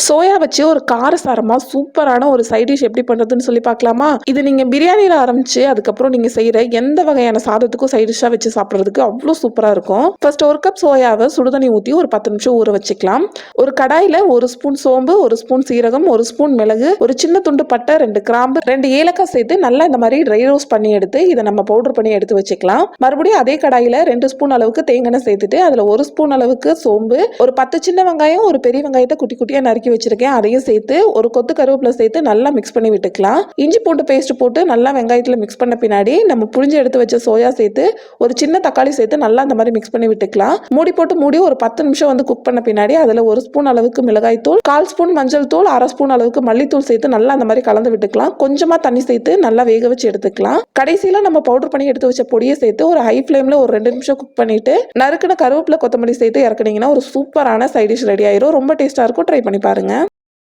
Soya வச்சு ஒரு காரசாரமா சூப்பரான ஒரு சைட் டிஷ் எப்படி பண்றதுன்னு சொல்லி பார்க்கலாமா? இது நீங்க பிரியாணியில ஆரம்பிச்சு அதுக்கப்புறம் நீங்க செய்யற எந்த வகையான சாதத்துக்கும் சைட் டிஷ்ஷா வச்சு சாப்பிடுறதுக்கு அவ்வளோ சூப்பரா இருக்கும். ஃபர்ஸ்ட் ஒரு கப் சோயாவை சுடுதண்ணி ஊற்றி ஒரு 10 நிமிஷம் ஊற வச்சுக்கலாம். ஒரு கடாயில ஒரு ஸ்பூன் சோம்பு, ஒரு ஸ்பூன் சீரகம், ஒரு ஸ்பூன் மிளகு, ஒரு சின்ன துண்டு பட்டை, 2 கிராம்பு, 2 ஏலக்காய் சேர்த்து நல்லா இந்த மாதிரி ட்ரை ரோஸ்ட் பண்ணி எடுத்து இதை நம்ம பவுடர் பண்ணி எடுத்து வச்சுக்கலாம். மறுபடியும் அதே கடாயில 2 ஸ்பூன் அளவுக்கு தேங்காய் சேர்த்துட்டு அதுல 1 ஸ்பூன் அளவுக்கு சோம்பு, ஒரு 10 சின்ன வெங்காயம், ஒரு பெரிய வெங்காயத்தை குட்டி குட்டியா நறுக்கி வச்சிருக்கேன், அதையும் சேர்த்து ஒரு கொத்து கருவேப்பிலை சேர்த்து நல்லா மிக்ஸ் பண்ணி விட்டுக்கலாம். இஞ்சி பூண்டு பேஸ்ட் போட்டு நல்லா வெங்காயத்தில் மிக்ஸ் பண்ண பின்னாடி நம்ம புழிஞ்சு எடுத்து வச்ச சோயா சேர்த்து ஒரு சின்ன தக்காளி சேர்த்து நல்லா இந்த மாதிரி மிக்ஸ் பண்ணி விட்டுக்கலாம். மூடி போட்டு மூடி ஒரு 10 நிமிஷம் வந்து குக் பண்ண பின்னாடி அதில் 1 ஸ்பூன் அளவுக்கு மிளகாய் தூள், 1/4 ஸ்பூன் மஞ்சள் தூள், 1/2 ஸ்பூன் அளவுக்கு மல்லித்தூள் சேர்த்து நல்லா அந்த மாதிரி கலந்து விட்டுக்கலாம். கொஞ்சமா தண்ணி சேர்த்து நல்லா வேக வச்சு எடுத்துக்கலாம். கடைசியில் நம்ம பவுடர் பண்ணி எடுத்து வச்ச பொடியை சேர்த்து ஒரு ஹை ஃப்ளேம்ல ஒரு 2 நிமிஷம் குக் பண்ணிட்டு நறுக்குன கருவேப்பிலை கொத்தமல்லி சேர்த்து இறக்குனீங்கன்னா ஒரு சூப்பரான சைட் டிஷ் ரெடி ஆயிரும். ரொம்ப டேஸ்டா இருக்கும். ட்ரை பண்ணி பாருங்க.